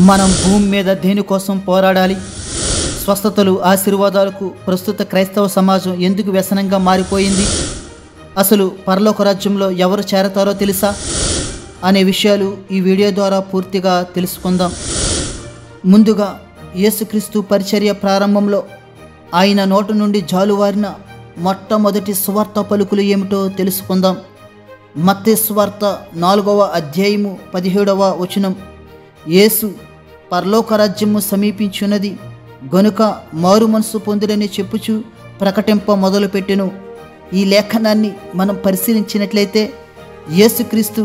మనం భూమి మీద దేనికోసం పోరాడాలి? స్వస్థతలు, ఆశీర్వాదాలకు ప్రస్తుత క్రైస్తవ సమాజం ఎందుకు వ్యసనంగా మారిపోయింది? అసలు పరలోక రాజ్యంలో ఎవరు చేరతారో తెలుసా అనే విషయాలు ఈ వీడియో ద్వారా పూర్తిగా తెలుసుకుందాం. ముందుగా యేసుక్రీస్తు పరిచర్య ప్రారంభంలో ఆయన నోటి నుండి జాలువారిన మొట్టమొదటి సువార్త పలుకులు ఏమిటో తెలుసుకుందాం. మత్తయి సువార్త 4వ అధ్యాయము 17వ వచనం. యేసు పరలోక రాజ్యము సమీపించున్నది గనుక మారు మనసు పొందుడని చెప్పుచు ప్రకటింప మొదలుపెట్టెను. ఈ లేఖనాన్ని మనం పరిశీలించినట్లయితే యేసుక్రీస్తు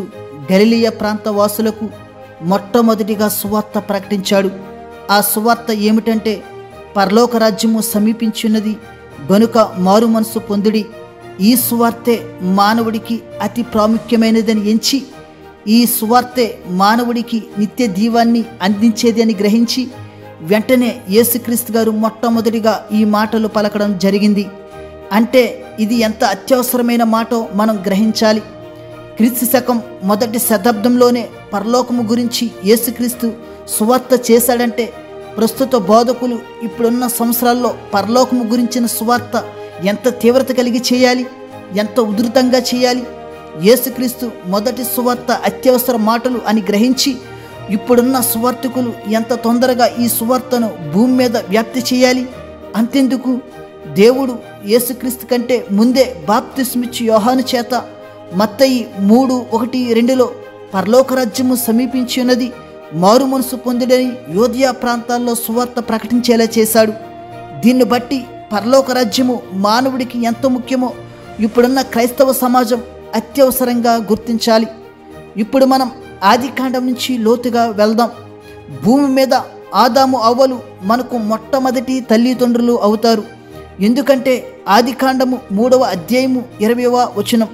గలిలయ ప్రాంత వాసులకు మొట్టమొదటిగా సువార్త ప్రకటించాడు. ఆ సువార్త ఏమిటంటే, పరలోక రాజ్యము సమీపించున్నది గనుక మారు మనసు పొందుడి. ఈ సువార్తే మానవుడికి అతి ప్రాముఖ్యమైనదని ఎంచి, ఈ సువార్తే మానవుడికి నిత్య జీవాన్ని అందించేది అని గ్రహించి వెంటనే యేసుక్రీస్తు గారు మొట్టమొదటిగా ఈ మాటలు పలకడం జరిగింది. అంటే ఇది ఎంత అత్యవసరమైన మాటో మనం గ్రహించాలి. క్రీస్తు శకం 1వ శతాబ్దంలోనే పరలోకము గురించి యేసుక్రీస్తు సువార్త చేశాడంటే, ప్రస్తుత బోధకులు ఇప్పుడున్న సంవత్సరాల్లో పరలోకము గురించిన సువార్త ఎంత తీవ్రత కలిగి చేయాలి, ఎంత ఉధృతంగా చేయాలి. యేసుక్రీస్తు మొదటి సువార్త అత్యవసర మాటలు అని గ్రహించి ఇప్పుడున్న సువార్తికులు ఎంత తొందరగా ఈ సువార్తను భూమి మీద వ్యాప్తి చేయాలి. అంతెందుకు, దేవుడు యేసుక్రీస్తు కంటే ముందే బాప్తిస్మిచ్చు యోహాను చేత మత్తయి 3:1-2లో పరలోక రాజ్యము సమీపించి ఉన్నది, మారు మనసు పొందుడని యోధియా ప్రాంతాల్లో సువార్త ప్రకటించేలా చేశాడు. దీన్ని బట్టి పరలోక రాజ్యము మానవుడికి ఎంత ముఖ్యమో ఇప్పుడున్న క్రైస్తవ సమాజం అత్యవసరంగా గుర్తించాలి. ఇప్పుడు మనం ఆదికాండం నుంచి లోతుగా వెళ్దాం. భూమి మీద ఆదాము అవ్వలు మనకు మొట్టమొదటి తల్లిదండ్రులు అవుతారు. ఎందుకంటే ఆదికాండము 3వ అధ్యాయము 20వ వచనం.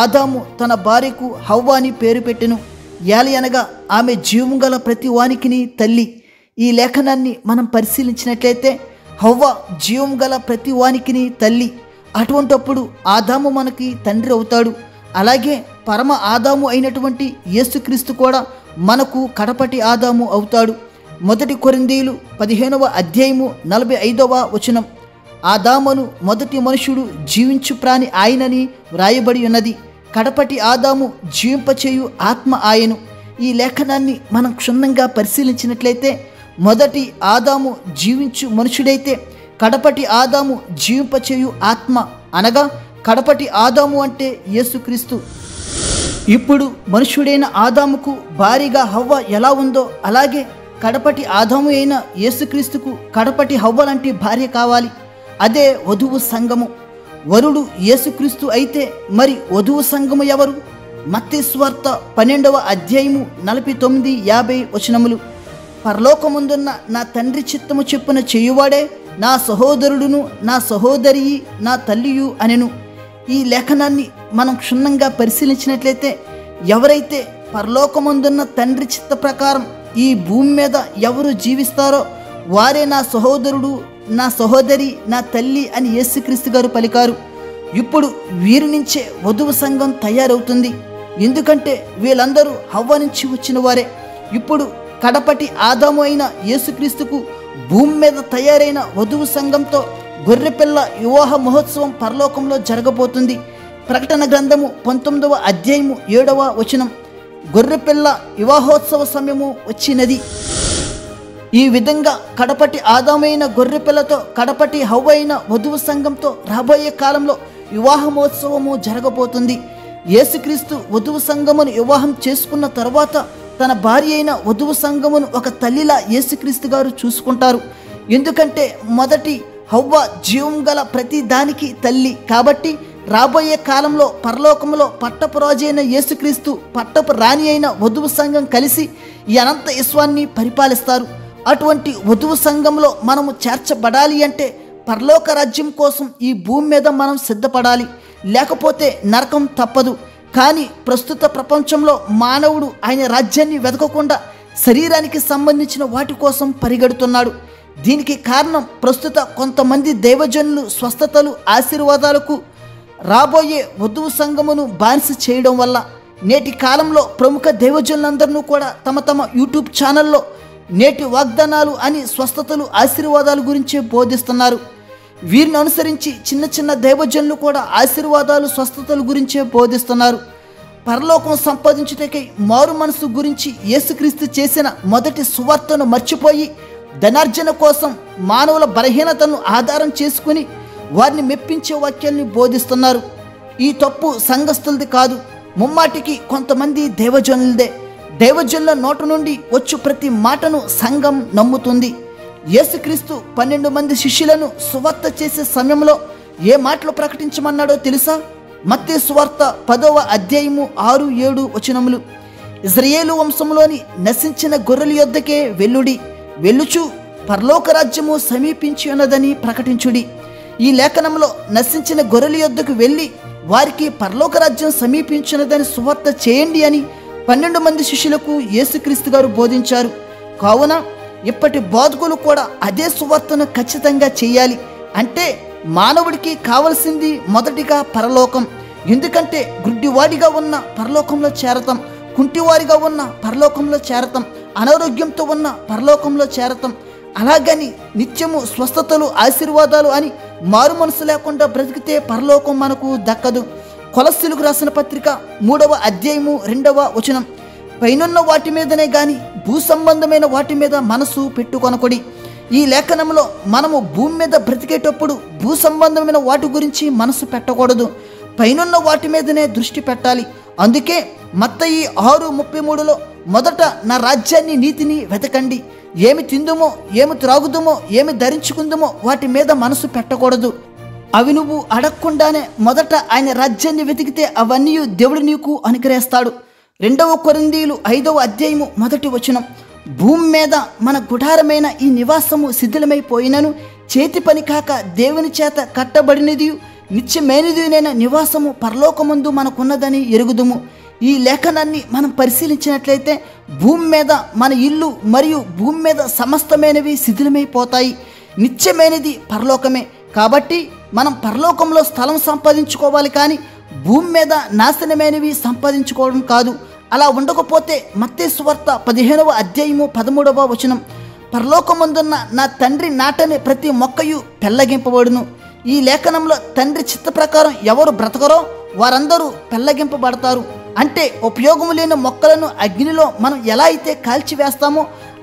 ఆదాము తన భార్యకు హవ్వ అని పేరు పెట్టెను. ఏలయనగా ఆమె జీవం గల ప్రతి వానికిని తల్లి. ఈ లేఖనాన్ని మనం పరిశీలించినట్లయితే హవ్వ జీవం గల ప్రతి వానికిని తల్లి. అటువంటప్పుడు ఆదాము మనకి తండ్రి అవుతాడు. అలాగే పరమ ఆదాము అయినటువంటి యేసుక్రీస్తు కూడా మనకు కడపటి ఆదాము అవుతాడు. 1 కొరింథీయులు 15వ అధ్యాయము 45వ వచనం. ఆదామును మొదటి మనుషుడు జీవించు ప్రాణి ఆయనని వ్రాయబడి ఉన్నది. కడపటి ఆదాము జీవింపచేయు ఆత్మ ఆయను. ఈ లేఖనాన్ని మనం క్షుణ్ణంగా పరిశీలించినట్లయితే మొదటి ఆదాము జీవించు మనుషుడైతే కడపటి ఆదాము జీవింపచేయు ఆత్మ, అనగా కడపటి ఆదాము అంటే యేసుక్రీస్తు. ఇప్పుడు మనుషుడైన ఆదాముకు భారీగా హవ్వ ఎలా ఉందో అలాగే కడపటి ఆదాము అయిన యేసుక్రీస్తుకు కడపటి హవ్వ లాంటి భార్య కావాలి. అదే వధువు సంఘము. వరుడు యేసుక్రీస్తు అయితే మరి వధువు సంఘము ఎవరు? మత్తయి సువార్త 12వ అధ్యాయము 49-50 వచనములు. పరలోకముందున్న నా తండ్రి చిత్తము చెప్పున చేయువాడే నా సహోదరుడును నా సహోదరి నా తల్లియు అనెను. ఈ లేఖనాన్ని మనం క్షుణ్ణంగా పరిశీలించినట్లయితే ఎవరైతే పరలోకముందున్న తండ్రి చిత్త ప్రకారం ఈ భూమి మీద ఎవరు జీవిస్తారో వారే నా సహోదరుడు, నా సహోదరి, నా తల్లి అని యేసుక్రీస్తు గారు పలికారు. ఇప్పుడు వీరి నుంచే వధువు సంఘం తయారవుతుంది. ఎందుకంటే వీళ్ళందరూ హవ్వ నుంచి వచ్చిన వారే. ఇప్పుడు కడపటి ఆదాము అయిన యేసుక్రీస్తుకు భూమి మీద తయారైన వధువు సంఘంతో గొర్రెపిల్ల వివాహ మహోత్సవం పరలోకంలో జరగబోతుంది. ప్రకటన గ్రంథము 19వ అధ్యాయము 7వ వచనం. గొర్రెపిల్ల వివాహోత్సవ సమయము వచ్చినది. ఈ విధంగా కడపటి ఆదామైన గొర్రెపిల్లతో కడపటి హవ్వ అయిన వధువు సంఘంతో రాబోయే కాలంలో వివాహ మహోత్సవము జరగబోతుంది. యేసుక్రీస్తు వధువు సంఘమును వివాహం చేసుకున్న తర్వాత తన భార్య అయిన వధువు సంఘమును ఒక తల్లిలా యేసుక్రీస్తు గారు చూసుకుంటారు. ఎందుకంటే మొదటి హవ్వ జీవం గల ప్రతి దానికి తల్లి. కాబట్టి రాబోయే కాలంలో పరలోకంలో పట్టపు రాజు అయిన యేసుక్రీస్తు, పట్టపు రాణి అయిన వధువు సంఘం కలిసి ఈ అనంత విశ్వాన్ని పరిపాలిస్తారు. అటువంటి వధువు సంఘంలో మనము చేర్చబడాలి అంటే పరలోక రాజ్యం కోసం ఈ భూమి మీద మనం సిద్ధపడాలి. లేకపోతే నరకం తప్పదు. కానీ ప్రస్తుత ప్రపంచంలో మానవుడు ఆయన రాజ్యాన్ని వెతకకుండా శరీరానికి సంబంధించిన వాటి కోసం పరిగెడుతున్నాడు. దీనికి కారణం ప్రస్తుత కొంతమంది దైవజనులు స్వస్థతలు, ఆశీర్వాదాలకు రాబోయే వధువు సంఘమును బానిస చేయడం వల్ల నేటి కాలంలో ప్రముఖ దైవజనులందరూ కూడా తమ తమ యూట్యూబ్ ఛానల్లో నేటి వాగ్దానాలు అని స్వస్థతలు ఆశీర్వాదాల గురించే బోధిస్తున్నారు. వీరిని అనుసరించి చిన్న చిన్న దైవజనులు కూడా ఆశీర్వాదాలు స్వస్థతల గురించే బోధిస్తున్నారు. పరలోకం సంపాదించుటకై మారు మనసు గురించి యేసుక్రీస్తు చేసిన మొదటి సువార్తను మర్చిపోయి ధనార్జన కోసం మానవుల బలహీనతను ఆధారం చేసుకుని వారిని మెప్పించే వాక్యాల్ని బోధిస్తున్నారు. ఈ తప్పు సంఘస్థులది కాదు, ముమ్మాటికి కొంతమంది దైవజనులదే. దైవజనుల నోట నుండి వచ్చు ప్రతి మాటను సంఘం నమ్ముతుంది. యేసుక్రీస్తు 12 మంది శిష్యులను సువార్త చేసే సమయంలో ఏ మాటలు ప్రకటించమన్నాడో తెలుసా? మత్తయి సువార్త 10వ అధ్యాయము 6-7 వచనములు. ఇజ్రాయేలు వంశంలోని నశించిన గొర్రెల యొద్దకే వెళ్ళుడి, వెళ్ళుచు పరలోక రాజ్యము సమీపించి ఉన్నదని ప్రకటించుడి. ఈ లేఖనంలో నశించిన గొర్రెల యొద్దకు వెళ్ళి వారికి పరలోక రాజ్యం సమీపించినదని సువార్త చేయండి అని 12 మంది శిష్యులకు యేసుక్రీస్తు గారు బోధించారు. కావున ఇప్పటి బోధకులు కూడా అదే సువార్తను ఖచ్చితంగా చేయాలి. అంటే మానవుడికి కావలసింది మొదటిగా పరలోకం. ఎందుకంటే గుడ్డివాడిగా ఉన్న పరలోకంలో చేరతాం, కుంటివారిగా ఉన్న పరలోకంలో చేరతాం, అనారోగ్యంతో ఉన్న పరలోకంలో చేరతాం. అలాగని నిత్యము స్వస్థతలు ఆశీర్వాదాలు అని మారు మనసు లేకుండా బ్రతికితే పరలోకం మనకు దక్కదు. కొలస్సీలకు రాసిన పత్రిక 3వ అధ్యాయము 2వ వచనం. పైనున్న వాటి మీదనే గాని భూ సంబంధమైన వాటి మీద మనసు పెట్టుకొనకొడి. ఈ లేఖనంలో మనము భూమి మీద బ్రతికేటప్పుడు భూ సంబంధమైన వాటి గురించి మనసు పెట్టకూడదు, పైనున్న వాటి మీదనే దృష్టి పెట్టాలి. అందుకే మత్తయి 6:33లో మొదట నా రాజ్యాన్ని నీతిని వెతకండి, ఏమి తిందుమో ఏమి త్రాగుదుమో ఏమి ధరించుకుందుమో వాటి మీద మనసు పెట్టకూడదు. అవి నువ్వు అడగకుండానే మొదట ఆయన రాజ్యాన్ని వెతికితే అవన్నీ దేవుడు నీకు అనుగ్రహిస్తాడు. 2వ కొరింథీయులు 5వ అధ్యాయము 1వ వచనం. భూమి మీద మన గుడారమైన ఈ నివాసము శిథిలమైపోయినను చేతి పని కాక దేవుని చేత కట్టబడినది నిత్యమైనదినైన నివాసము పరలోకమందు మనకున్నదని ఎరుగుదుము. ఈ లేఖనాన్ని మనం పరిశీలించినట్లయితే భూమి మీద మన ఇల్లు మరియు భూమి మీద సమస్తమైనవి శిథిలమైపోతాయి. నిత్యమైనది పరలోకమే. కాబట్టి మనం పరలోకంలో స్థలం సంపాదించుకోవాలి, కానీ భూమి మీద నాశనమైనవి సంపాదించుకోవడం కాదు. అలా ఉండకపోతే మత్తయి సువార్త 15వ అధ్యాయము 13వ వచనం. పరలోకమందున్న నా తండ్రి నాటని ప్రతి మొక్కయు పెళ్ళగింపబడును. ఈ లేఖనంలో తండ్రి చిత్త ప్రకారం ఎవరు బ్రతకరో వారందరూ పెళ్ళగింపబడతారు. అంటే ఉపయోగము లేని మొక్కలను అగ్నిలో మనం ఎలా అయితే కాల్చివేస్తామో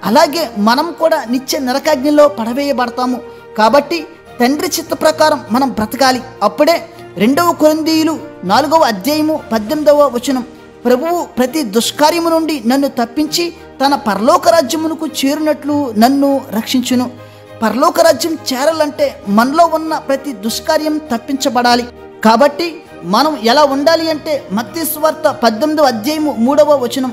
అలాగే మనం కూడా నిత్య నరకాగ్నిలో పడవేయబడతాము. కాబట్టి తండ్రి చిత్త ప్రకారం మనం బ్రతకాలి. అప్పుడే 2వ కొరింథీయులు 4వ అధ్యాయము 18వ వచనం. ప్రభువు ప్రతి దుష్కార్యము నుండి నన్ను తప్పించి తన పరలోక రాజ్యమునకు చేరినట్లు నన్ను రక్షించును. పరలోక రాజ్యం చేరాలంటే మనలో ఉన్న ప్రతి దుష్కార్యం తప్పించబడాలి. కాబట్టి మనం ఎలా ఉండాలి అంటే మత్తయి సువార్త 18వ అధ్యాయము 3వ వచనం.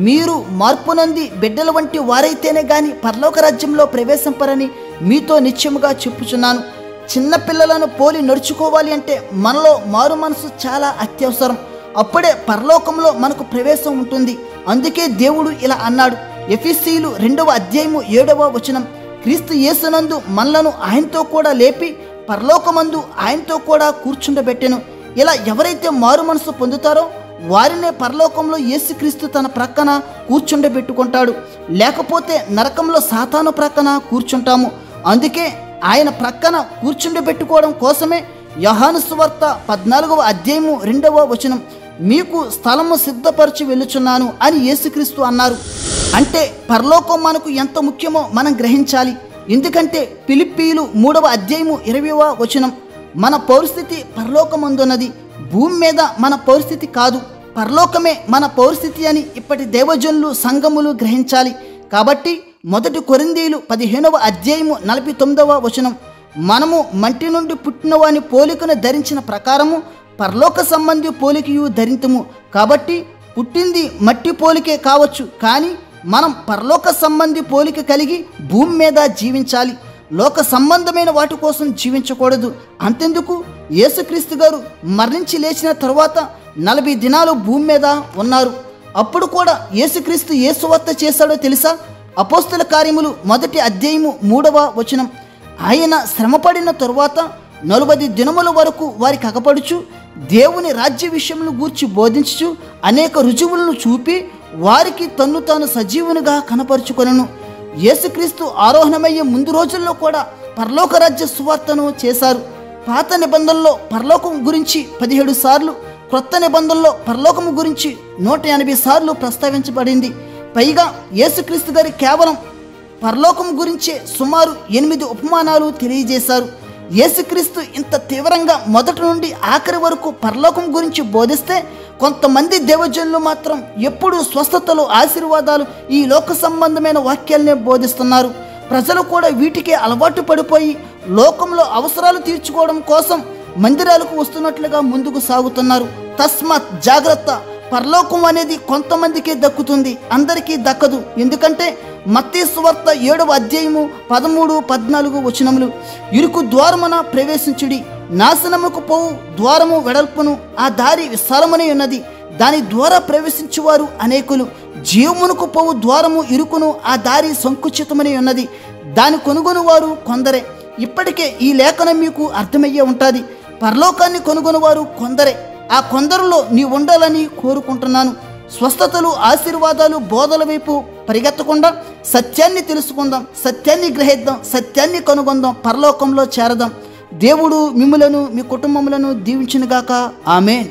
మీరు మార్పునంది బిడ్డల వంటి వారైతేనే గాని పరలోక రాజ్యంలో ప్రవేశింపరని మీతో నిశ్చయముగా చెప్పుచున్నాను. చిన్నపిల్లలను పోలి నడుచుకోవాలి అంటే మనలో మారు మనసు చాలా అత్యవసరం. అప్పుడే పరలోకంలో మనకు ప్రవేశం ఉంటుంది. అందుకే దేవుడు ఇలా అన్నాడు. ఎఫెసీయులు 2వ అధ్యాయము 7వ వచనం. క్రీస్తు యేసునందు మనలను ఆయనతో కూడా లేపి పరలోకమందు ఆయనతో కూడా కూర్చుండబెట్టెను. ఇలా ఎవరైతే మారు మనసు పొందుతారో వారినే పరలోకంలో యేసుక్రీస్తు తన ప్రక్కన కూర్చుండబెట్టుకుంటాడు. లేకపోతే నరకంలో సాతాను ప్రక్కన కూర్చుంటాము. అందుకే ఆయన ప్రక్కన కూర్చుండబెట్టుకోవడం కోసమే యోహాను సువార్త 14వ అధ్యాయము 2వ వచనం. మీకు స్థలము సిద్ధపరచి వెళ్ళుచున్నాను అని యేసుక్రీస్తు అన్నారు. అంటే పరలోకం మనకు ఎంత ముఖ్యమో మనం గ్రహించాలి. ఎందుకంటే ఫిలిప్పీయులు 3వ అధ్యాయము 20వ వచనం. మన పరిస్థితి పరలోకమందున్నది, భూమి మీద మన పరిస్థితి కాదు. పరలోకమే మన పరిస్థితి అని ఇప్పటి దేవజనులు సంఘములు గ్రహించాలి. కాబట్టి 1 కొరింథీయులు 15వ అధ్యాయము 49వ వచనం. మనము మంటి నుండి పుట్టిన వాని పోలికను ధరించిన ప్రకారము పరలోక సంబంధి పోలికయు ధరింతుము. కాబట్టి పుట్టింది మట్టి పోలికే కావచ్చు, కానీ మనం పరలోక సంబంధి పోలిక కలిగి భూమి మీద జీవించాలి. లోక సంబంధమైన వాటి కోసం జీవించకూడదు. అంతెందుకు, యేసుక్రీస్తు గారు మరణించి లేచిన తరువాత 40 దినాలు భూమి మీద ఉన్నారు. అప్పుడు కూడా యేసుక్రీస్తు ఏ సువార్త చేశాడో తెలుసా? అపోస్తల కార్యములు 1వ అధ్యాయము 3వ వచనం. ఆయన శ్రమపడిన తరువాత 40 దినముల వరకు వారికి అగపడుచు దేవుని రాజ్య విషయమును గూర్చి బోధించుచు అనేక రుజువులను చూపి వారికి తన్ను తాను సజీవునిగా కనపరుచుకొనెను. యేసుక్రీస్తు ఆరోహణమయ్యే ముందు రోజుల్లో కూడా పరలోక రాజ్య సువార్తను చేశారు. పాత నిబంధనలో పరలోకం గురించి 17 సార్లు, క్రొత్త నిబంధనలో పరలోకము గురించి 180 సార్లు ప్రస్తావించబడింది. పైగా యేసుక్రీస్తు గారి కేవలం పరలోకం గురించే సుమారు 8 ఉపమానాలు తెలియజేశారు. యేసుక్రీస్తు ఇంత తీవ్రంగా మొదటి నుండి ఆఖరి వరకు పరలోకం గురించి బోధిస్తే, కొంతమంది దేవజనులు మాత్రం ఎప్పుడు స్వస్థతలు, ఆశీర్వాదాలు, ఈ లోక సంబంధమైన వాక్యాలనే బోధిస్తున్నారు. ప్రజలు కూడా వీటికే అలవాటు పడిపోయి లోకంలో అవసరాలు తీర్చుకోవడం కోసం మందిరాలకు వస్తున్నట్లుగా ముందుకు సాగుతున్నారు. తస్మాత్ జాగ్రత్త, పరలోకం అనేది కొంతమందికే దక్కుతుంది, అందరికీ దక్కదు. ఎందుకంటే మత్తయి సువార్త 7వ అధ్యాయము 13, 14 వచనములు, ఇరుకు ద్వారమున ప్రవేశించుడి, నాశనముకు పోవు ద్వారము వెడల్పును, ఆ దారి విశాలమనే ఉన్నది, దాని ద్వారా ప్రవేశించువారు అనేకులు. జీవమునకు పోవు ద్వారము ఇరుకును, ఆ దారి సంకుచితమనే ఉన్నది, దాని కొనుగొనువారు కొందరే. ఇప్పటికే ఈ లేఖనం మీకు అర్థమయ్యే ఉంటుంది. పరలోకాన్ని కొనుగొనువారు కొందరే. ఆ కొందరిలో నీ ఉండాలని కోరుకుంటున్నాను. స్వస్థతలు, ఆశీర్వాదాలు, బోధల వైపు పరిగెత్తకుండా సత్యాన్ని తెలుసుకుందాం, సత్యాన్ని గ్రహిద్దాం, సత్యాన్ని కనుగొందాం, పరలోకంలో చేరదాం. దేవుడు మిమ్ములను, మీ కుటుంబములను దీవించునుగాక. ఆమేన్.